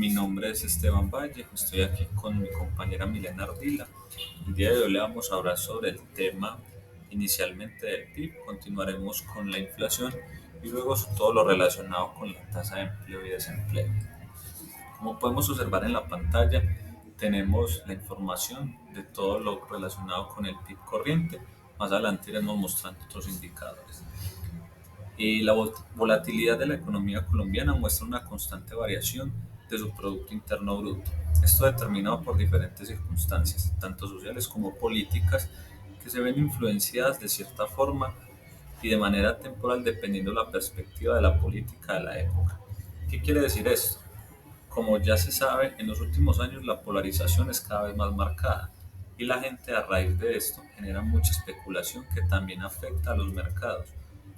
mi nombre es Esteban Valle, estoy aquí con mi compañera Milena Ardila. El día de hoy le vamos a hablar sobre el tema inicialmente del PIB, continuaremos con la inflación y luego todo lo relacionado con la tasa de empleo y desempleo. Como podemos observar en la pantalla, tenemos la información de todo lo relacionado con el PIB corriente. Más adelante iremos mostrando otros indicadores. Y la volatilidad de la economía colombiana muestra una constante variación de su Producto Interno Bruto. Esto determinado por diferentes circunstancias, tanto sociales como políticas, que se ven influenciadas de cierta forma y de manera temporal dependiendo la perspectiva de la política de la época. ¿Qué quiere decir esto? Como ya se sabe, en los últimos años la polarización es cada vez más marcada y la gente a raíz de esto genera mucha especulación que también afecta a los mercados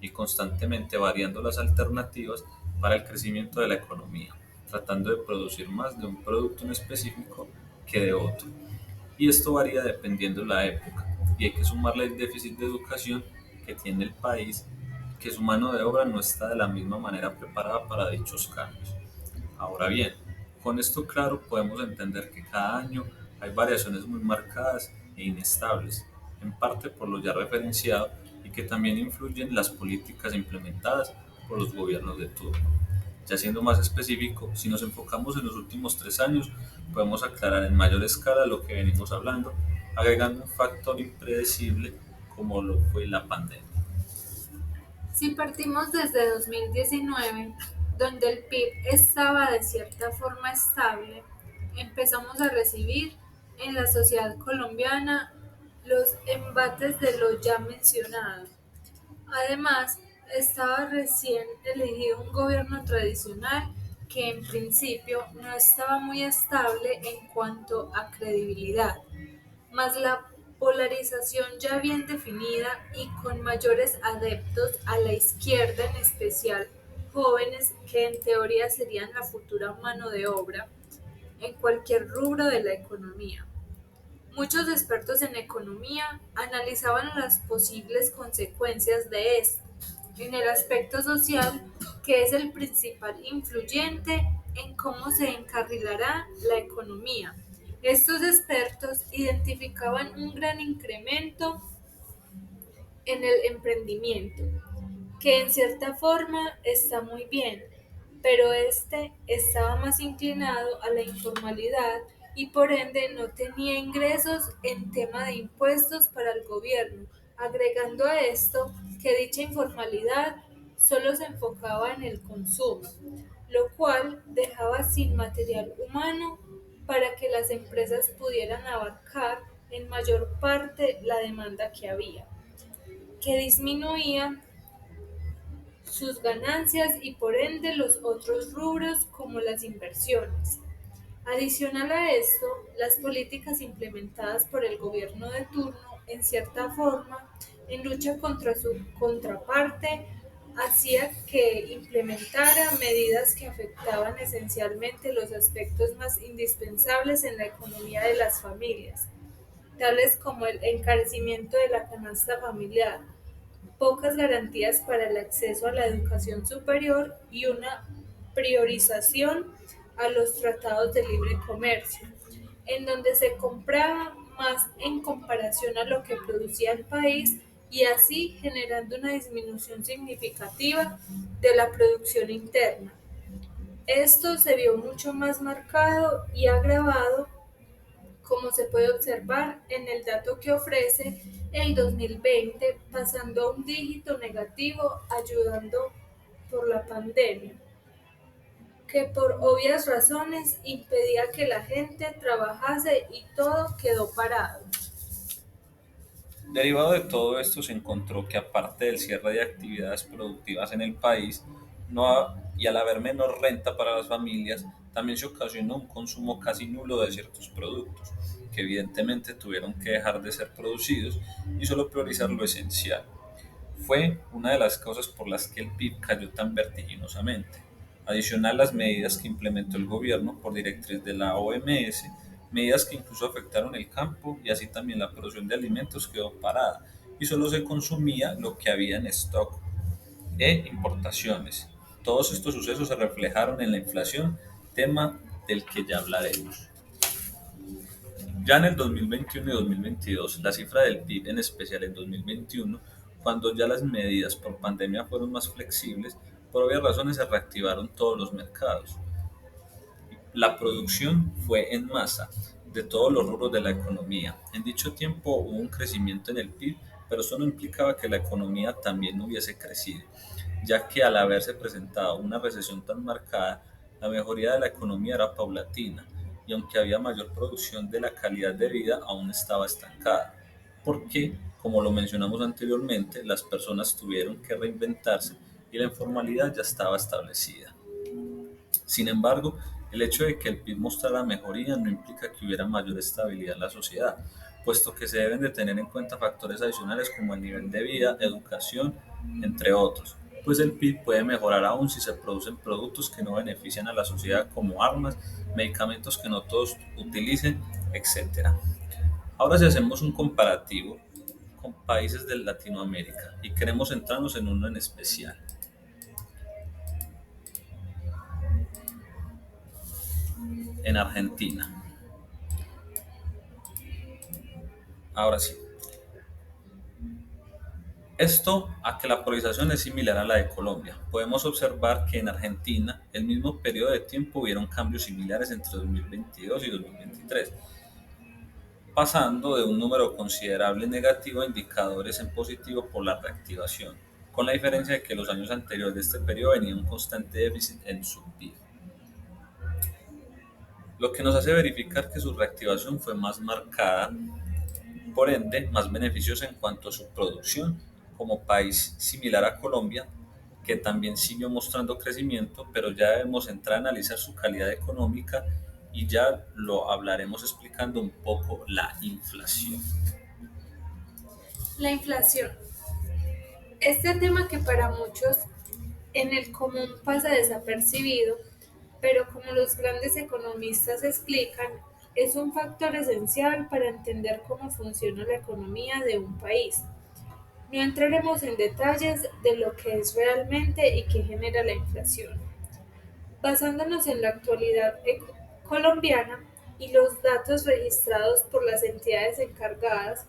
y constantemente variando las alternativas para el crecimiento de la economía, tratando de producir más de un producto en específico que de otro. Y esto varía dependiendo de la época y hay que sumarle el déficit de educación que tiene el país, que su mano de obra no está de la misma manera preparada para dichos cambios. Ahora bien, con esto claro podemos entender que cada año hay variaciones muy marcadas e inestables, en parte por lo ya referenciado y que también influyen las políticas implementadas por los gobiernos de turno. Ya siendo más específico, si nos enfocamos en los últimos 3 años, podemos aclarar en mayor escala lo que venimos hablando, agregando un factor impredecible como lo fue la pandemia. Si partimos desde 2019, donde el PIB estaba de cierta forma estable, empezamos a recibir en la sociedad colombiana los embates de lo ya mencionado. Además, estaba recién elegido un gobierno tradicional que en principio no estaba muy estable en cuanto a credibilidad, mas la polarización ya bien definida y con mayores adeptos a la izquierda, en especial jóvenes que en teoría serían la futura mano de obra en cualquier rubro de la economía. Muchos expertos en economía analizaban las posibles consecuencias de esto en el aspecto social, que es el principal influyente en cómo se encarrilará la economía. Estos expertos identificaban un gran incremento en el emprendimiento, que en cierta forma está muy bien, pero este estaba más inclinado a la informalidad y por ende no tenía ingresos en tema de impuestos para el gobierno, agregando a esto que dicha informalidad solo se enfocaba en el consumo, lo cual dejaba sin material humano para que las empresas pudieran abarcar en mayor parte la demanda que había, que disminuía sus ganancias y por ende los otros rubros como las inversiones. Adicional a esto, las políticas implementadas por el gobierno de turno, en cierta forma, en lucha contra su contraparte, hacía que implementara medidas que afectaban esencialmente los aspectos más indispensables en la economía de las familias, tales como el encarecimiento de la canasta familiar, pocas garantías para el acceso a la educación superior y una priorización a los tratados de libre comercio, en donde se compraba más en comparación a lo que producía el país y así generando una disminución significativa de la producción interna. Esto se vio mucho más marcado y agravado, como se puede observar en el dato que ofrece el 2020, pasando a un dígito negativo, ayudando por la pandemia, que por obvias razones impedía que la gente trabajase y todo quedó parado. Derivado de todo esto se encontró que aparte del cierre de actividades productivas en el país y al haber menor renta para las familias, también se ocasionó un consumo casi nulo de ciertos productos, que evidentemente tuvieron que dejar de ser producidos y solo priorizar lo esencial. Fue una de las causas por las que el PIB cayó tan vertiginosamente. Adicional las medidas que implementó el gobierno por directriz de la OMS, medidas que incluso afectaron el campo y así también la producción de alimentos quedó parada y solo se consumía lo que había en stock e importaciones. Todos estos sucesos se reflejaron en la inflación, tema del que ya hablaremos. Ya en el 2021 y 2022, la cifra del PIB, en especial en 2021, cuando ya las medidas por pandemia fueron más flexibles, por obvias razones se reactivaron todos los mercados. La producción fue en masa de todos los rubros de la economía. En dicho tiempo hubo un crecimiento en el PIB, pero eso no implicaba que la economía también no hubiese crecido, ya que al haberse presentado una recesión tan marcada, la mejoría de la economía era paulatina y aunque había mayor producción de la calidad de vida, aún estaba estancada, porque, como lo mencionamos anteriormente, las personas tuvieron que reinventarse y la informalidad ya estaba establecida. Sin embargo, el hecho de que el PIB mostrara mejoría no implica que hubiera mayor estabilidad en la sociedad, puesto que se deben de tener en cuenta factores adicionales como el nivel de vida, educación, entre otros, pues el PIB puede mejorar aún si se producen productos que no benefician a la sociedad como armas, medicamentos que no todos utilicen, etc. Ahora si hacemos un comparativo con países de Latinoamérica y queremos centrarnos en uno en especial, en Argentina. Ahora sí, esto a que la polarización es similar a la de Colombia. Podemos observar que en Argentina, el mismo periodo de tiempo hubieron cambios similares entre 2022 y 2023, pasando de un número considerable negativo a indicadores en positivo por la reactivación, con la diferencia de que los años anteriores de este periodo venía un constante déficit en su PIB, lo que nos hace verificar que su reactivación fue más marcada, por ende más beneficiosa en cuanto a su producción, como país similar a Colombia, que también siguió mostrando crecimiento, pero ya debemos entrar a analizar su calidad económica y ya lo hablaremos explicando un poco la inflación. La inflación. Este tema que para muchos en el común pasa desapercibido, pero como los grandes economistas explican, es un factor esencial para entender cómo funciona la economía de un país. No entraremos en detalles de lo que es realmente y qué genera la inflación. Basándonos en la actualidad colombiana y los datos registrados por las entidades encargadas,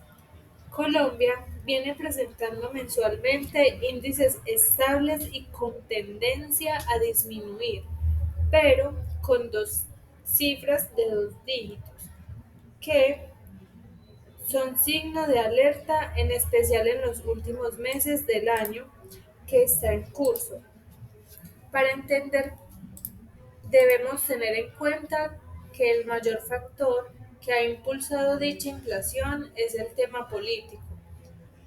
Colombia viene presentando mensualmente índices estables y con tendencia a disminuir, pero con dos cifras de dos dígitos, que son signo de alerta, en especial en los últimos meses del año que está en curso. Para entender, debemos tener en cuenta que el mayor factor que ha impulsado dicha inflación es el tema político.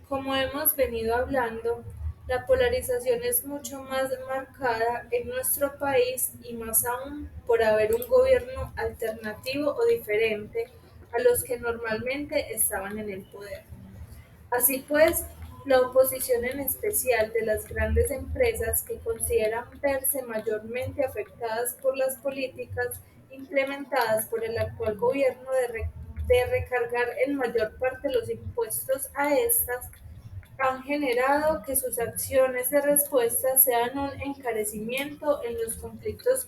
Como hemos venido hablando, la polarización es mucho más marcada en nuestro país y más aún por haber un gobierno alternativo o diferente a los que normalmente estaban en el poder. Así pues, la oposición en especial de las grandes empresas que consideran verse mayormente afectadas por las políticas implementadas por el actual gobierno de recargar en mayor parte los impuestos a estas, han generado que sus acciones de respuesta sean un encarecimiento en los conflictos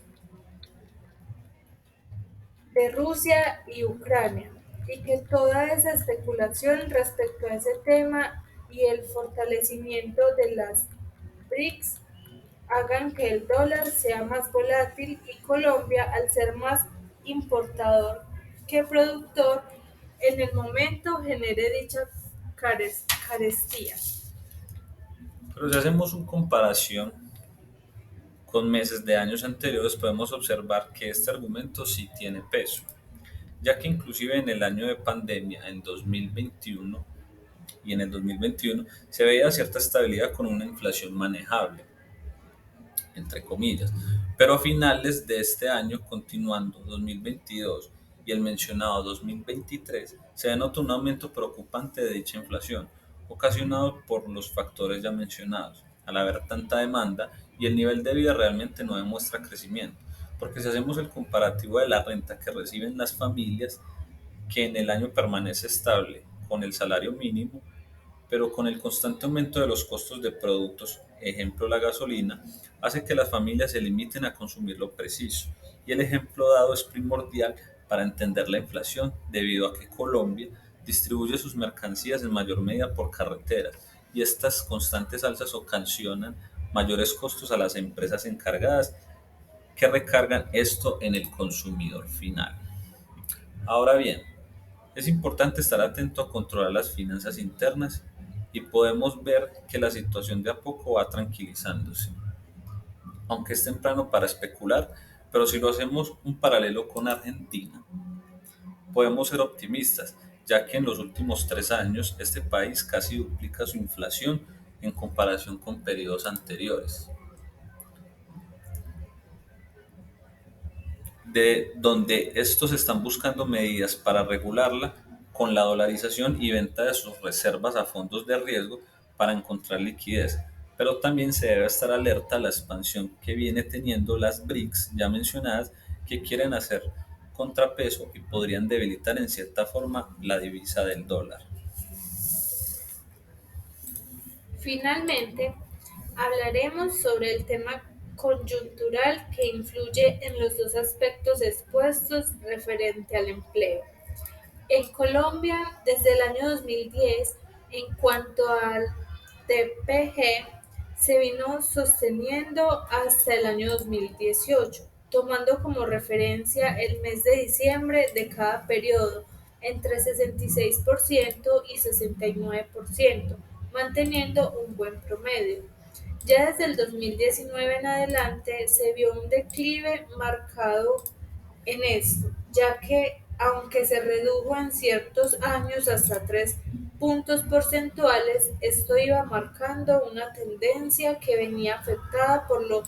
de Rusia y Ucrania, y que toda esa especulación respecto a ese tema y el fortalecimiento de las BRICS hagan que el dólar sea más volátil y Colombia, al ser más importador que productor, en el momento genere dicha carestía. Pero si hacemos una comparación con meses de años anteriores, podemos observar que este argumento sí tiene peso, ya que inclusive en el año de pandemia, en 2021 y en el 2021, se veía cierta estabilidad con una inflación manejable, entre comillas, pero a finales de este año, continuando 2022 y el mencionado 2023, se denota un aumento preocupante de dicha inflación, ocasionado por los factores ya mencionados, al haber tanta demanda y el nivel de vida realmente no demuestra crecimiento, porque si hacemos el comparativo de la renta que reciben las familias, que en el año permanece estable con el salario mínimo, pero con el constante aumento de los costos de productos, ejemplo la gasolina, hace que las familias se limiten a consumir lo preciso y el ejemplo dado es primordial para entender la inflación debido a que Colombia distribuye sus mercancías en mayor medida por carreteras y estas constantes alzas ocasionan mayores costos a las empresas encargadas que recargan esto en el consumidor final. Ahora bien, es importante estar atento a controlar las finanzas internas y podemos ver que la situación de a poco va tranquilizándose. Aunque es temprano para especular, pero si lo hacemos un paralelo con Argentina, podemos ser optimistas, ya que en los últimos 3 años este país casi duplica su inflación en comparación con periodos anteriores, de donde estos están buscando medidas para regularla con la dolarización y venta de sus reservas a fondos de riesgo para encontrar liquidez. Pero también se debe estar alerta a la expansión que viene teniendo las BRICS ya mencionadas, que quieren hacer contrapeso y podrían debilitar en cierta forma la divisa del dólar. Finalmente, hablaremos sobre el tema coyuntural que influye en los dos aspectos expuestos referente al empleo. En Colombia, desde el año 2010, en cuanto al TPG, se vino sosteniendo hasta el año 2018, tomando como referencia el mes de diciembre de cada periodo, entre 66% y 69%, manteniendo un buen promedio. Ya desde el 2019 en adelante se vio un declive marcado en esto, ya que aunque se redujo en ciertos años hasta 3 puntos porcentuales, esto iba marcando una tendencia que venía afectada por lo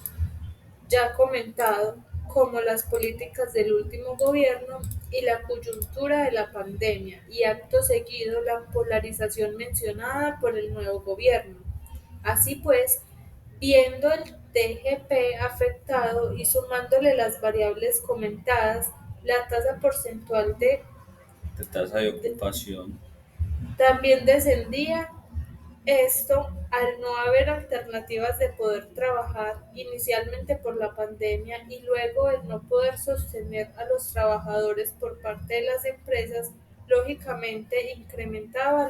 ya comentado, como las políticas del último gobierno y la coyuntura de la pandemia, y acto seguido la polarización mencionada por el nuevo gobierno. Así pues, viendo el TGP afectado y sumándole las variables comentadas, la tasa porcentual De tasa de de- ocupación. también descendía. Esto, al no haber alternativas de poder trabajar, inicialmente por la pandemia y luego el no poder sostener a los trabajadores por parte de las empresas, lógicamente incrementaba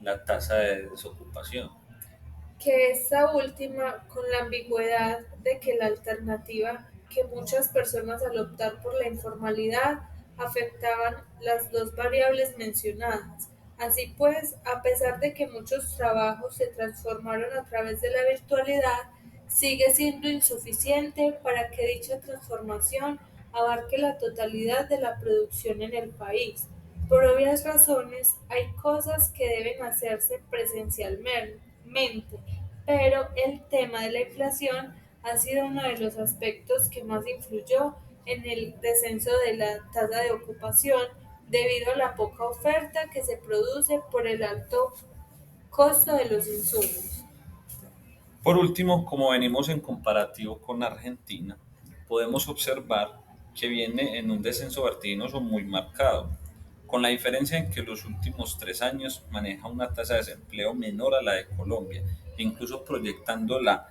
La tasa de desocupación. que esta última, con la ambigüedad de que la alternativa que muchas personas al optar por la informalidad afectaban las dos variables mencionadas. Así pues, a pesar de que muchos trabajos se transformaron a través de la virtualidad, sigue siendo insuficiente para que dicha transformación abarque la totalidad de la producción en el país. Por obvias razones, hay cosas que deben hacerse presencialmente, pero el tema de la inflación ha sido uno de los aspectos que más influyó en el descenso de la tasa de ocupación debido a la poca oferta que se produce por el alto costo de los insumos. Por último, como venimos en comparativo con Argentina, podemos observar que viene en un descenso vertiginoso muy marcado, con la diferencia en que los últimos 3 años maneja una tasa de desempleo menor a la de Colombia, incluso proyectándola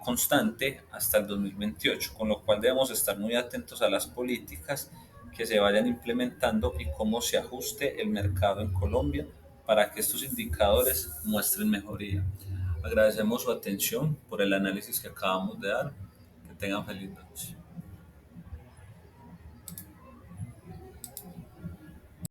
constante hasta el 2028, con lo cual debemos estar muy atentos a las políticas que se vayan implementando y cómo se ajuste el mercado en Colombia para que estos indicadores muestren mejoría. Agradecemos su atención por el análisis que acabamos de dar. Que tengan feliz noche.